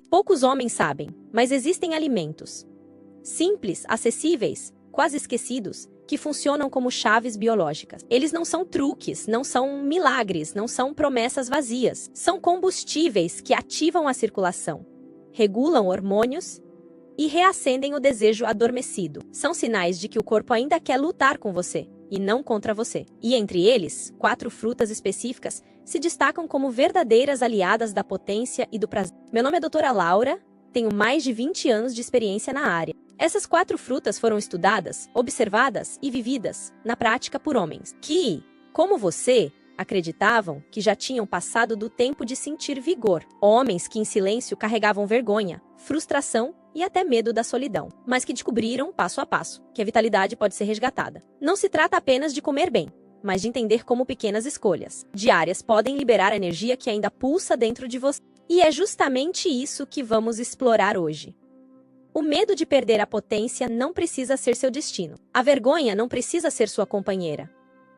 Poucos homens sabem, mas existem alimentos simples, acessíveis, quase esquecidos, que funcionam como chaves biológicas. Eles não são truques, não são milagres, não são promessas vazias. São combustíveis que ativam a circulação, regulam hormônios e reacendem o desejo adormecido. São sinais de que o corpo ainda quer lutar com você e não contra você. E entre eles, 4 frutas específicas se destacam como verdadeiras aliadas da potência e do prazer. Meu nome é doutora Laura, tenho mais de 20 anos de experiência na área. Essas 4 frutas foram estudadas, observadas e vividas na prática por homens que, como você, acreditavam que já tinham passado do tempo de sentir vigor. Homens que em silêncio carregavam vergonha, frustração e até medo da solidão, mas que descobriram, passo a passo, que a vitalidade pode ser resgatada. Não se trata apenas de comer bem, mas de entender como pequenas escolhas diárias podem liberar a energia que ainda pulsa dentro de você. E é justamente isso que vamos explorar hoje. O medo de perder a potência não precisa ser seu destino. A vergonha não precisa ser sua companheira.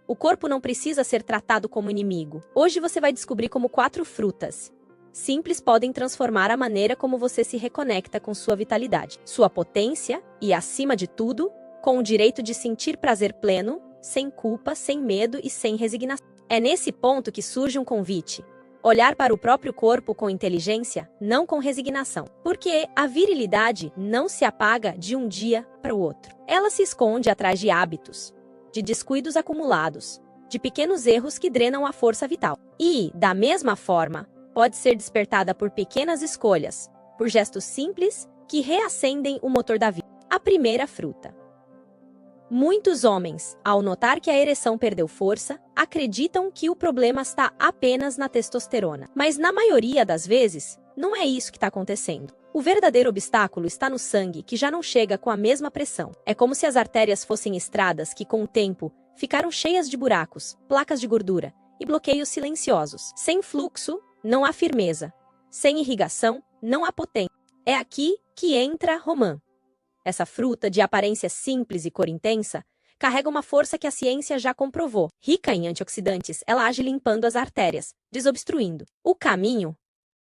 O corpo não precisa ser tratado como inimigo. Hoje você vai descobrir como 4 frutas simples podem transformar a maneira como você se reconecta com sua vitalidade, sua potência e, acima de tudo, com o direito de sentir prazer pleno, sem culpa, sem medo e sem resignação. É nesse ponto que surge um convite. Olhar para o próprio corpo com inteligência, não com resignação. Porque a virilidade não se apaga de um dia para o outro. Ela se esconde atrás de hábitos, de descuidos acumulados, de pequenos erros que drenam a força vital. E, da mesma forma, pode ser despertada por pequenas escolhas, por gestos simples que reacendem o motor da vida. A primeira fruta. Muitos homens, ao notar que a ereção perdeu força, acreditam que o problema está apenas na testosterona. Mas na maioria das vezes, não é isso que está acontecendo. O verdadeiro obstáculo está no sangue, que já não chega com a mesma pressão. É como se as artérias fossem estradas que, com o tempo, ficaram cheias de buracos, placas de gordura e bloqueios silenciosos. Sem fluxo, não há firmeza. Sem irrigação, não há potência. É aqui que entra romã. Essa fruta, de aparência simples e cor intensa, carrega uma força que a ciência já comprovou. Rica em antioxidantes, ela age limpando as artérias, desobstruindo o caminho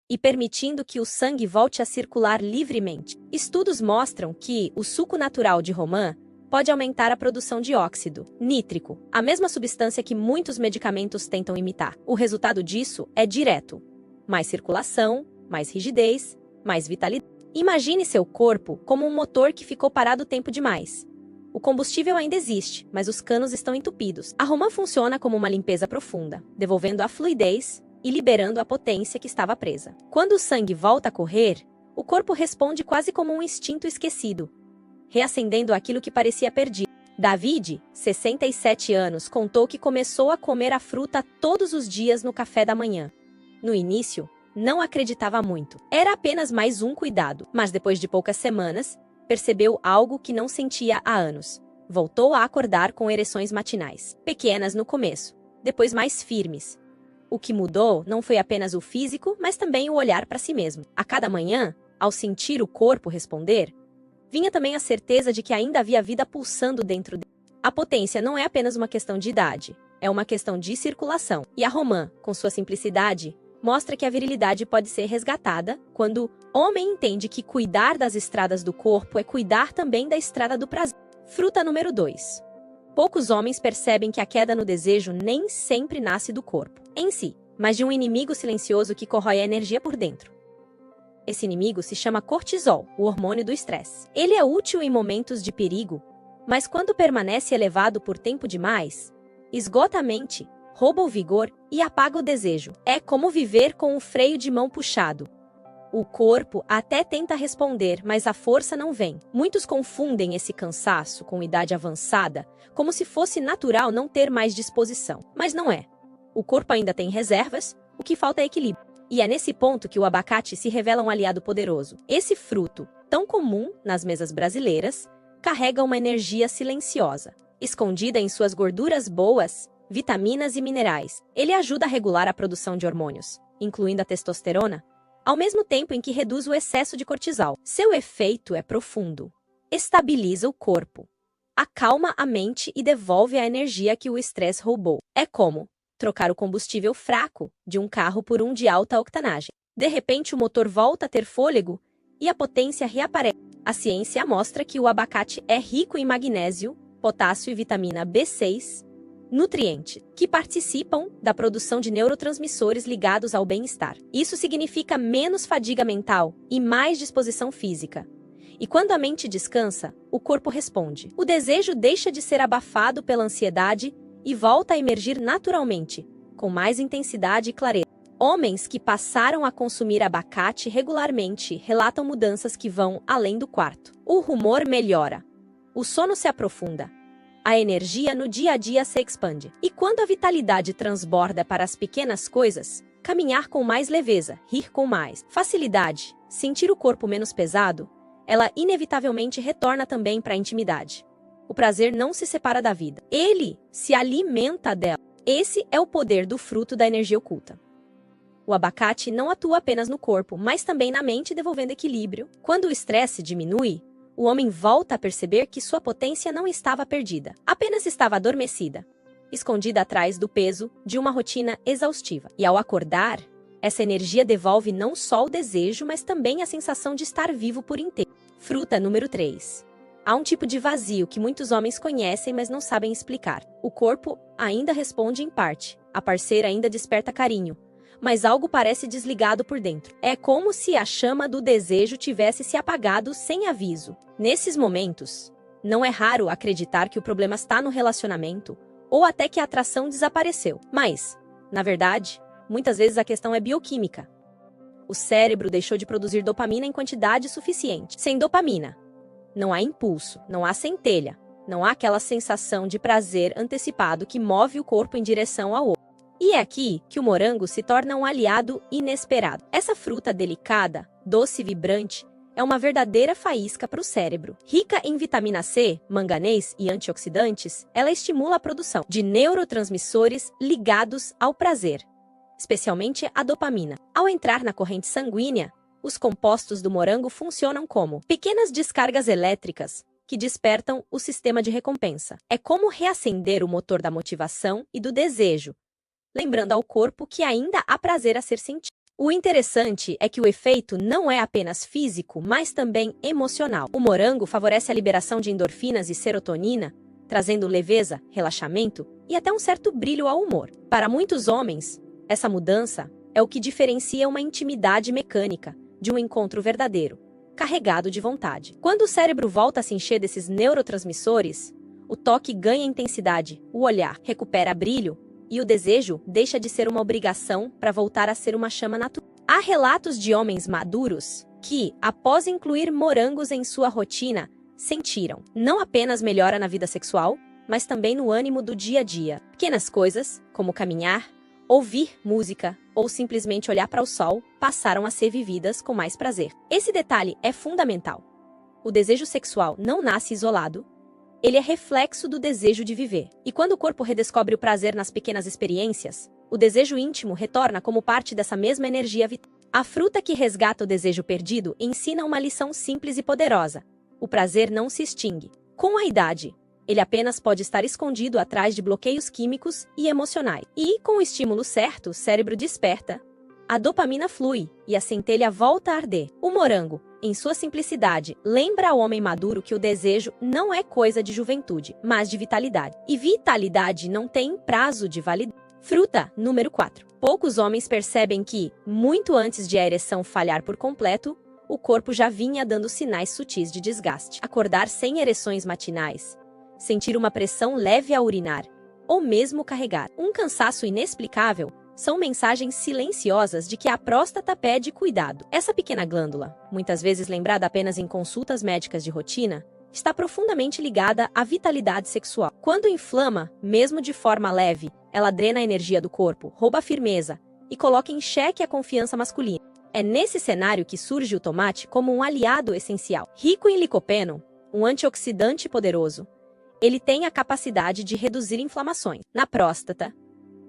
e permitindo que o sangue volte a circular livremente. Estudos mostram que o suco natural de romã pode aumentar a produção de óxido nítrico, a mesma substância que muitos medicamentos tentam imitar. O resultado disso é direto. Mais circulação, mais rigidez, mais vitalidade. Imagine seu corpo como um motor que ficou parado tempo demais. O combustível ainda existe, mas os canos estão entupidos. A romã funciona como uma limpeza profunda, devolvendo a fluidez e liberando a potência que estava presa. Quando o sangue volta a correr, o corpo responde quase como um instinto esquecido, reacendendo aquilo que parecia perdido. David, 67 anos, contou que começou a comer a fruta todos os dias no café da manhã. No início, não acreditava muito. Era apenas mais um cuidado, mas depois de poucas semanas, percebeu algo que não sentia há anos. Voltou a acordar com ereções matinais, pequenas no começo, depois mais firmes. O que mudou não foi apenas o físico, mas também o olhar para si mesmo. A cada manhã, ao sentir o corpo responder, vinha também a certeza de que ainda havia vida pulsando dentro dele. A potência não é apenas uma questão de idade, é uma questão de circulação. E a romã, com sua simplicidade, mostra que a virilidade pode ser resgatada quando o homem entende que cuidar das estradas do corpo é cuidar também da estrada do prazer. Fruta número 2. Poucos homens percebem que a queda no desejo nem sempre nasce do corpo em si, mas de um inimigo silencioso que corrói a energia por dentro. Esse inimigo se chama cortisol, o hormônio do estresse. Ele é útil em momentos de perigo, mas quando permanece elevado por tempo demais, esgota a mente, rouba o vigor e apaga o desejo. É como viver com o freio de mão puxado. O corpo até tenta responder, mas a força não vem. Muitos confundem esse cansaço com idade avançada, como se fosse natural não ter mais disposição. Mas não é. O corpo ainda tem reservas, o que falta é equilíbrio. E é nesse ponto que o abacate se revela um aliado poderoso. Esse fruto, tão comum nas mesas brasileiras, carrega uma energia silenciosa. Escondida em suas gorduras boas, vitaminas e minerais, ele ajuda a regular a produção de hormônios, incluindo a testosterona, ao mesmo tempo em que reduz o excesso de cortisol. Seu efeito é profundo. Estabiliza o corpo, acalma a mente e devolve a energia que o estresse roubou. É como trocar o combustível fraco de um carro por um de alta octanagem. De repente, o motor volta a ter fôlego e a potência reaparece. A ciência mostra que o abacate é rico em magnésio, potássio e vitamina B6, nutrientes que participam da produção de neurotransmissores ligados ao bem-estar. Isso significa menos fadiga mental e mais disposição física. E quando a mente descansa, o corpo responde. O desejo deixa de ser abafado pela ansiedade e volta a emergir naturalmente, com mais intensidade e clareza. Homens que passaram a consumir abacate regularmente relatam mudanças que vão além do quarto. O humor melhora, o sono se aprofunda, a energia no dia a dia se expande. E quando a vitalidade transborda para as pequenas coisas, caminhar com mais leveza, rir com mais facilidade, sentir o corpo menos pesado, ela inevitavelmente retorna também para a intimidade. O prazer não se separa da vida. Ele se alimenta dela. Esse é o poder do fruto da energia oculta. O abacate não atua apenas no corpo, mas também na mente, devolvendo equilíbrio. Quando o estresse diminui, o homem volta a perceber que sua potência não estava perdida, apenas estava adormecida, escondida atrás do peso de uma rotina exaustiva. E ao acordar, essa energia devolve não só o desejo, mas também a sensação de estar vivo por inteiro. Fruta número 3. Há um tipo de vazio que muitos homens conhecem, mas não sabem explicar. O corpo ainda responde em parte, a parceira ainda desperta carinho, mas algo parece desligado por dentro. É como se a chama do desejo tivesse se apagado sem aviso. Nesses momentos, não é raro acreditar que o problema está no relacionamento ou até que a atração desapareceu. Mas, na verdade, muitas vezes a questão é bioquímica. O cérebro deixou de produzir dopamina em quantidade suficiente. Sem dopamina, não há impulso, não há centelha, não há aquela sensação de prazer antecipado que move o corpo em direção ao outro. E é aqui que o morango se torna um aliado inesperado. Essa fruta delicada, doce e vibrante, é uma verdadeira faísca para o cérebro. Rica em vitamina C, manganês e antioxidantes, ela estimula a produção de neurotransmissores ligados ao prazer, especialmente a dopamina. Ao entrar na corrente sanguínea, os compostos do morango funcionam como pequenas descargas elétricas que despertam o sistema de recompensa. É como reacender o motor da motivação e do desejo, lembrando ao corpo que ainda há prazer a ser sentido. O interessante é que o efeito não é apenas físico, mas também emocional. O morango favorece a liberação de endorfinas e serotonina, trazendo leveza, relaxamento e até um certo brilho ao humor. Para muitos homens, essa mudança é o que diferencia uma intimidade mecânica de um encontro verdadeiro, carregado de vontade. Quando o cérebro volta a se encher desses neurotransmissores, o toque ganha intensidade, o olhar recupera brilho, e o desejo deixa de ser uma obrigação para voltar a ser uma chama natural. Há relatos de homens maduros que, após incluir morangos em sua rotina, sentiram não apenas melhora na vida sexual, mas também no ânimo do dia a dia. Pequenas coisas, como caminhar, ouvir música ou simplesmente olhar para o sol, passaram a ser vividas com mais prazer. Esse detalhe é fundamental. O desejo sexual não nasce isolado. Ele é reflexo do desejo de viver. E quando o corpo redescobre o prazer nas pequenas experiências, o desejo íntimo retorna como parte dessa mesma energia vital. A fruta que resgata o desejo perdido ensina uma lição simples e poderosa. O prazer não se extingue. Com a idade, ele apenas pode estar escondido atrás de bloqueios químicos e emocionais. E, com o estímulo certo, o cérebro desperta, a dopamina flui e a centelha volta a arder. O morango, em sua simplicidade, lembra ao homem maduro que o desejo não é coisa de juventude, mas de vitalidade. E vitalidade não tem prazo de validade. Fruta número 4. Poucos homens percebem que, muito antes de a ereção falhar por completo, o corpo já vinha dando sinais sutis de desgaste. Acordar sem ereções matinais, sentir uma pressão leve a urinar, ou mesmo carregar um cansaço inexplicável, são mensagens silenciosas de que a próstata pede cuidado. Essa pequena glândula, muitas vezes lembrada apenas em consultas médicas de rotina, está profundamente ligada à vitalidade sexual. Quando inflama, mesmo de forma leve, ela drena a energia do corpo, rouba a firmeza e coloca em xeque a confiança masculina. É nesse cenário que surge o tomate como um aliado essencial. Rico em licopeno, um antioxidante poderoso, ele tem a capacidade de reduzir inflamações na próstata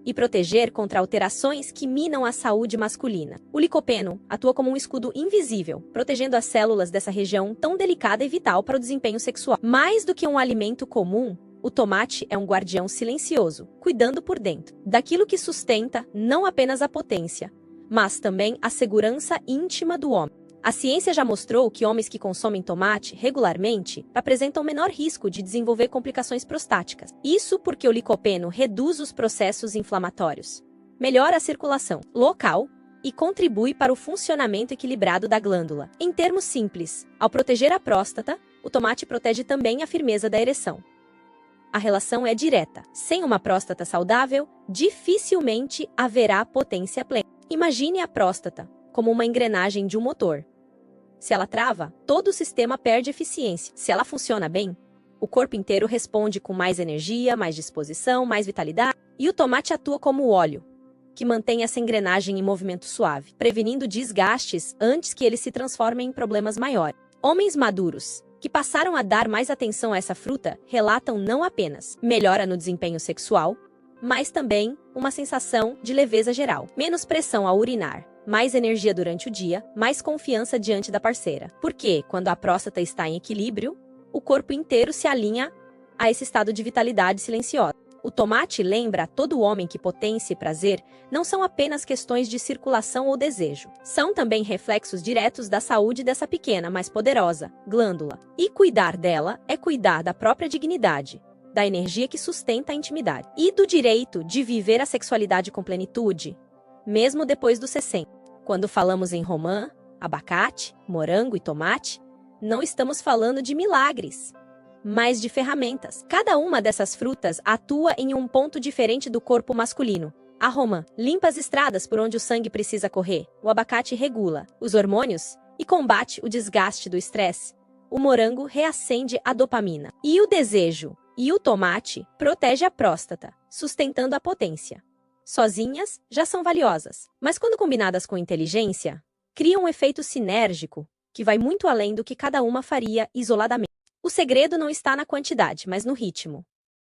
e proteger contra alterações que minam a saúde masculina. O licopeno atua como um escudo invisível, protegendo as células dessa região tão delicada e vital para o desempenho sexual. Mais do que um alimento comum, o tomate é um guardião silencioso, cuidando por dentro daquilo que sustenta não apenas a potência, mas também a segurança íntima do homem. A ciência já mostrou que homens que consomem tomate regularmente apresentam menor risco de desenvolver complicações prostáticas. Isso porque o licopeno reduz os processos inflamatórios, melhora a circulação local e contribui para o funcionamento equilibrado da glândula. Em termos simples, ao proteger a próstata, o tomate protege também a firmeza da ereção. A relação é direta. Sem uma próstata saudável, dificilmente haverá potência plena. Imagine a próstata como uma engrenagem de um motor. Se ela trava, todo o sistema perde eficiência. Se ela funciona bem, o corpo inteiro responde com mais energia, mais disposição, mais vitalidade. E o tomate atua como óleo, que mantém essa engrenagem em movimento suave, prevenindo desgastes antes que eles se transformem em problemas maiores. Homens maduros, que passaram a dar mais atenção a essa fruta, relatam não apenas melhora no desempenho sexual, mas também uma sensação de leveza geral, menos pressão ao urinar, mais energia durante o dia, mais confiança diante da parceira. Porque, quando a próstata está em equilíbrio, o corpo inteiro se alinha a esse estado de vitalidade silenciosa. O tomate lembra a todo homem que potência e prazer não são apenas questões de circulação ou desejo. São também reflexos diretos da saúde dessa pequena, mas poderosa glândula. E cuidar dela é cuidar da própria dignidade, da energia que sustenta a intimidade e do direito de viver a sexualidade com plenitude, mesmo depois dos 60. Quando falamos em romã, abacate, morango e tomate, não estamos falando de milagres, mas de ferramentas. Cada uma dessas frutas atua em um ponto diferente do corpo masculino. A romã limpa as estradas por onde o sangue precisa correr. O abacate regula os hormônios e combate o desgaste do estresse. O morango reacende a dopamina. E o desejo. E o tomate protege a próstata, sustentando a potência. Sozinhas, já são valiosas, mas quando combinadas com inteligência, criam um efeito sinérgico que vai muito além do que cada uma faria isoladamente. O segredo não está na quantidade, mas no ritmo.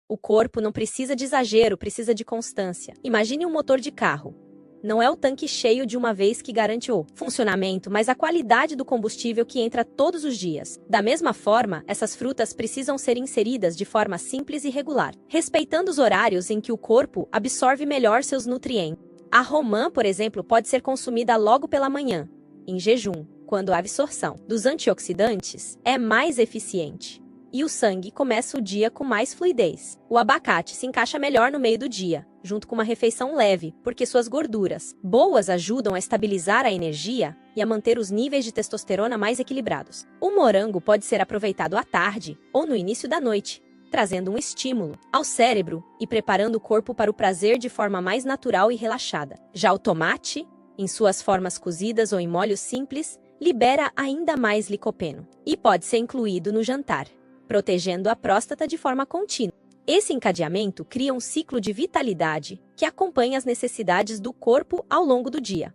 O corpo não precisa de exagero, precisa de constância. Imagine um motor de carro. Não é o tanque cheio de uma vez que garante o funcionamento, mas a qualidade do combustível que entra todos os dias. Da mesma forma, essas frutas precisam ser inseridas de forma simples e regular, respeitando os horários em que o corpo absorve melhor seus nutrientes. A romã, por exemplo, pode ser consumida logo pela manhã, em jejum, quando a absorção dos antioxidantes é mais eficiente e o sangue começa o dia com mais fluidez. O abacate se encaixa melhor no meio do dia, junto com uma refeição leve, porque suas gorduras boas ajudam a estabilizar a energia e a manter os níveis de testosterona mais equilibrados. O morango pode ser aproveitado à tarde ou no início da noite, trazendo um estímulo ao cérebro e preparando o corpo para o prazer de forma mais natural e relaxada. Já o tomate, em suas formas cozidas ou em molhos simples, libera ainda mais licopeno e pode ser incluído no jantar, protegendo a próstata de forma contínua. Esse encadeamento cria um ciclo de vitalidade que acompanha as necessidades do corpo ao longo do dia.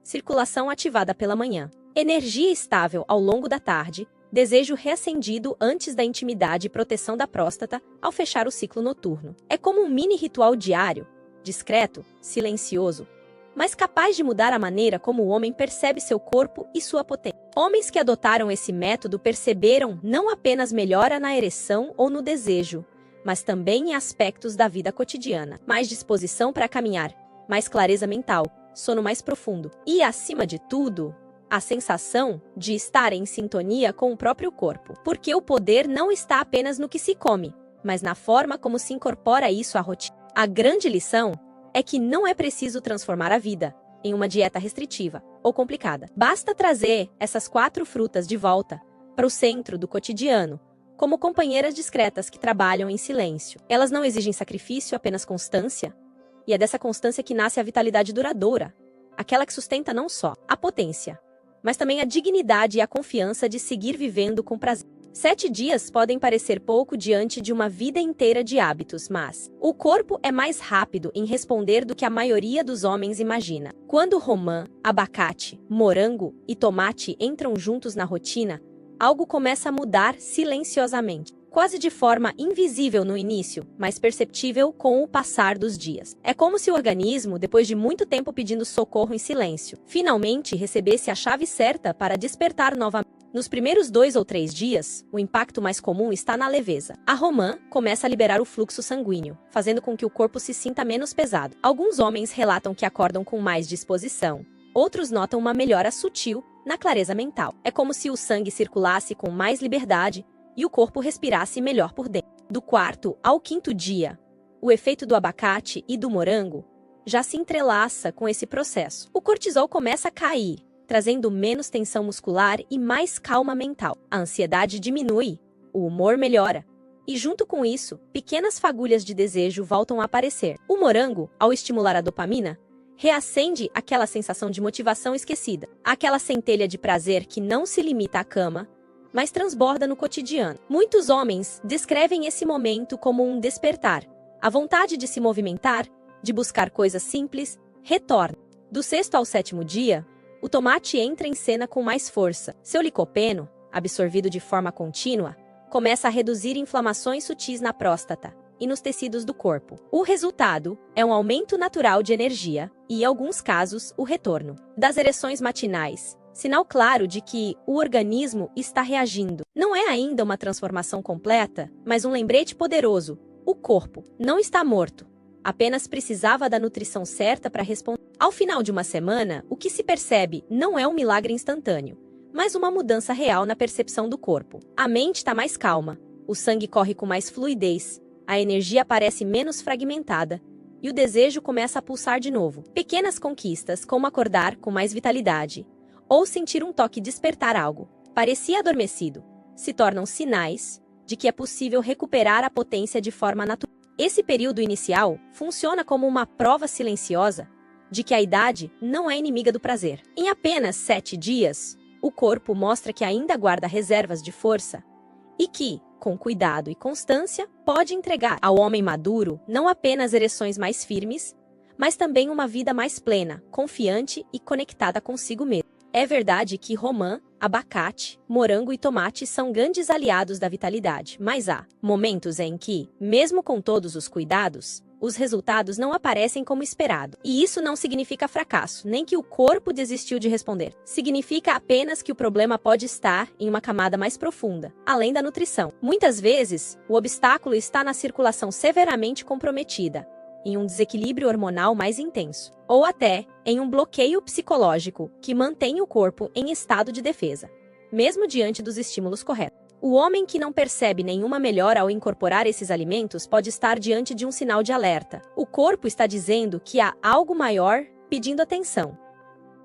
Circulação ativada pela manhã, energia estável ao longo da tarde, desejo reacendido antes da intimidade e proteção da próstata ao fechar o ciclo noturno. É como um mini ritual diário, discreto, silencioso, mas capaz de mudar a maneira como o homem percebe seu corpo e sua potência. Homens que adotaram esse método perceberam não apenas melhora na ereção ou no desejo, mas também em aspectos da vida cotidiana. Mais disposição para caminhar, mais clareza mental, sono mais profundo e, acima de tudo, a sensação de estar em sintonia com o próprio corpo. Porque o poder não está apenas no que se come, mas na forma como se incorpora isso à rotina. A grande lição é que não é preciso transformar a vida em uma dieta restritiva ou complicada. Basta trazer essas 4 frutas de volta para o centro do cotidiano, como companheiras discretas que trabalham em silêncio. Elas não exigem sacrifício, apenas constância, e é dessa constância que nasce a vitalidade duradoura, aquela que sustenta não só a potência, mas também a dignidade e a confiança de seguir vivendo com prazer. 7 dias podem parecer pouco diante de uma vida inteira de hábitos, mas o corpo é mais rápido em responder do que a maioria dos homens imagina. Quando romã, abacate, morango e tomate entram juntos na rotina, algo começa a mudar silenciosamente, quase de forma invisível no início, mas perceptível com o passar dos dias. É como se o organismo, depois de muito tempo pedindo socorro em silêncio, finalmente recebesse a chave certa para despertar novamente. Nos primeiros 2 ou 3 dias, o impacto mais comum está na leveza. A romã começa a liberar o fluxo sanguíneo, fazendo com que o corpo se sinta menos pesado. Alguns homens relatam que acordam com mais disposição, Outros notam uma melhora sutil na clareza mental. É como se o sangue circulasse com mais liberdade e o corpo respirasse melhor por dentro. Do quarto ao quinto dia, o efeito do abacate e do morango já se entrelaça com esse processo. O cortisol começa a cair, trazendo menos tensão muscular e mais calma mental. A ansiedade diminui, o humor melhora. E junto com isso, pequenas fagulhas de desejo voltam a aparecer. O morango, ao estimular a dopamina, reacende aquela sensação de motivação esquecida, aquela centelha de prazer que não se limita à cama, mas transborda no cotidiano. Muitos homens descrevem esse momento como um despertar. A vontade de se movimentar, de buscar coisas simples, retorna. Do sexto ao sétimo dia, o tomate entra em cena com mais força. Seu licopeno, absorvido de forma contínua, começa a reduzir inflamações sutis na próstata e nos tecidos do corpo. O resultado é um aumento natural de energia e, em alguns casos, o retorno das ereções matinais, sinal claro de que o organismo está reagindo. Não é ainda uma transformação completa, mas um lembrete poderoso. O corpo não está morto, apenas precisava da nutrição certa para responder. Ao final de uma semana, o que se percebe não é um milagre instantâneo, mas uma mudança real na percepção do corpo. A mente está mais calma, o sangue corre com mais fluidez, a energia parece menos fragmentada e o desejo começa a pulsar de novo. Pequenas conquistas, como acordar com mais vitalidade ou sentir um toque despertar algo, parecia adormecido, se tornam sinais de que é possível recuperar a potência de forma natural. Esse período inicial funciona como uma prova silenciosa de que a idade não é inimiga do prazer. Em apenas 7 dias, o corpo mostra que ainda guarda reservas de força e que, com cuidado e constância, pode entregar ao homem maduro não apenas ereções mais firmes, mas também uma vida mais plena, confiante e conectada consigo mesmo. É verdade que romã, abacate, morango e tomate são grandes aliados da vitalidade, mas há momentos em que, mesmo com todos os cuidados, os resultados não aparecem como esperado. E isso não significa fracasso, nem que o corpo desistiu de responder. Significa apenas que o problema pode estar em uma camada mais profunda, além da nutrição. Muitas vezes, o obstáculo está na circulação severamente comprometida, em um desequilíbrio hormonal mais intenso, ou até em um bloqueio psicológico que mantém o corpo em estado de defesa, mesmo diante dos estímulos corretos. O homem que não percebe nenhuma melhora ao incorporar esses alimentos pode estar diante de um sinal de alerta. O corpo está dizendo que há algo maior pedindo atenção.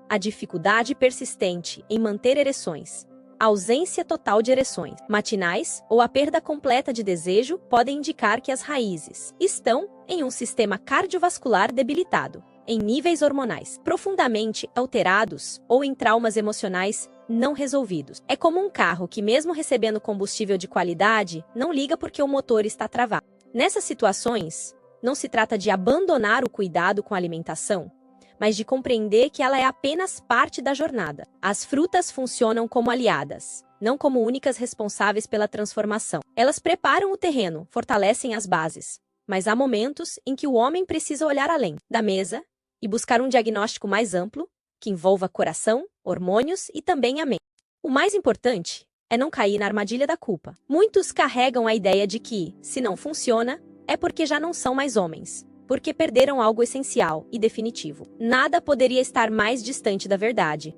A dificuldade persistente em manter ereções, a ausência total de ereções matinais ou a perda completa de desejo podem indicar que as raízes estão em um sistema cardiovascular debilitado, em níveis hormonais profundamente alterados ou em traumas emocionais não resolvidos. É como um carro que, mesmo recebendo combustível de qualidade, não liga porque o motor está travado. Nessas situações, não se trata de abandonar o cuidado com a alimentação, mas de compreender que ela é apenas parte da jornada. As frutas funcionam como aliadas, não como únicas responsáveis pela transformação. Elas preparam o terreno, fortalecem as bases, mas há momentos em que o homem precisa olhar além da mesa e buscar um diagnóstico mais amplo, que envolva coração, hormônios e também a mente. O mais importante é não cair na armadilha da culpa. Muitos carregam a ideia de que, se não funciona, é porque já não são mais homens, porque perderam algo essencial e definitivo. Nada poderia estar mais distante da verdade.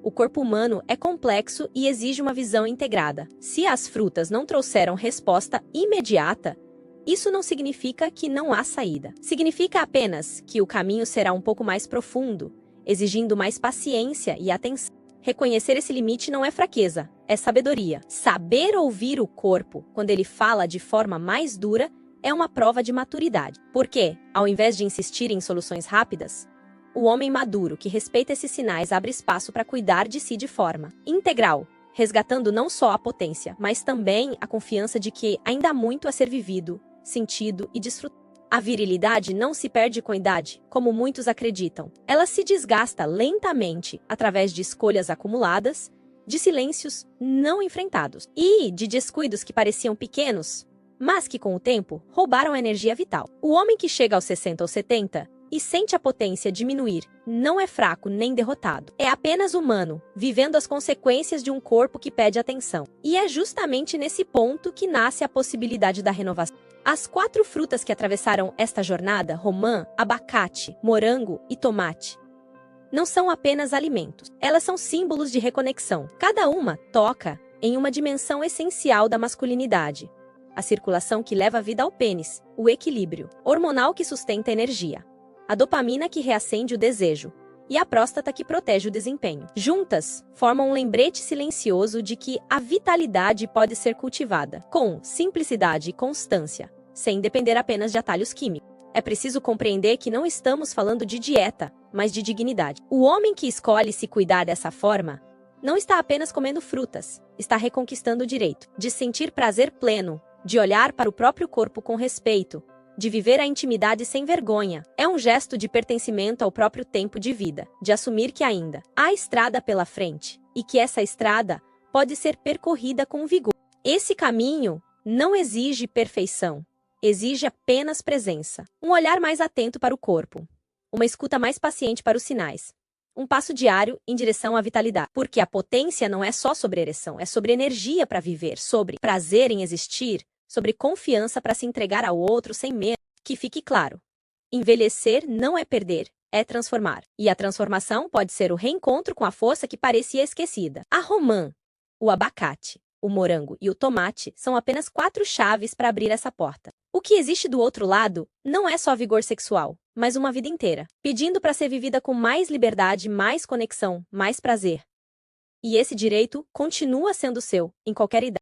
O corpo humano é complexo e exige uma visão integrada. Se as frutas não trouxeram resposta imediata, isso não significa que não há saída. Significa apenas que o caminho será um pouco mais profundo, exigindo mais paciência e atenção. Reconhecer esse limite não é fraqueza, é sabedoria. Saber ouvir o corpo quando ele fala de forma mais dura é uma prova de maturidade. Porque, ao invés de insistir em soluções rápidas, o homem maduro que respeita esses sinais abre espaço para cuidar de si de forma integral, resgatando não só a potência, mas também a confiança de que ainda há muito a ser vivido, sentido e desfrutado. A virilidade não se perde com a idade, como muitos acreditam. Ela se desgasta lentamente através de escolhas acumuladas, de silêncios não enfrentados e de descuidos que pareciam pequenos, mas que com o tempo roubaram a energia vital. O homem que chega aos 60 ou 70 e sente a potência diminuir não é fraco nem derrotado. É apenas humano, vivendo as consequências de um corpo que pede atenção. E é justamente nesse ponto que nasce a possibilidade da renovação. As 4 frutas que atravessaram esta jornada, romã, abacate, morango e tomate, não são apenas alimentos. Elas são símbolos de reconexão. Cada uma toca em uma dimensão essencial da masculinidade. A circulação que leva a vida ao pênis, o equilíbrio hormonal que sustenta a energia, a dopamina que reacende o desejo e a próstata que protege o desempenho. Juntas, formam um lembrete silencioso de que a vitalidade pode ser cultivada com simplicidade e constância, sem depender apenas de atalhos químicos. É preciso compreender que não estamos falando de dieta, mas de dignidade. O homem que escolhe se cuidar dessa forma não está apenas comendo frutas, está reconquistando o direito de sentir prazer pleno, de olhar para o próprio corpo com respeito, de viver a intimidade sem vergonha. É um gesto de pertencimento ao próprio tempo de vida, de assumir que ainda há estrada pela frente e que essa estrada pode ser percorrida com vigor. Esse caminho não exige perfeição, exige apenas presença, um olhar mais atento para o corpo, uma escuta mais paciente para os sinais, um passo diário em direção à vitalidade. Porque a potência não é só sobre ereção, é sobre energia para viver, sobre prazer em existir, sobre confiança para se entregar ao outro sem medo. Que fique claro, envelhecer não é perder, é transformar. E a transformação pode ser o reencontro com a força que parecia esquecida. A romã, o abacate, o morango e o tomate são apenas 4 chaves para abrir essa porta. O que existe do outro lado não é só vigor sexual, mas uma vida inteira, pedindo para ser vivida com mais liberdade, mais conexão, mais prazer. E esse direito continua sendo seu, em qualquer idade.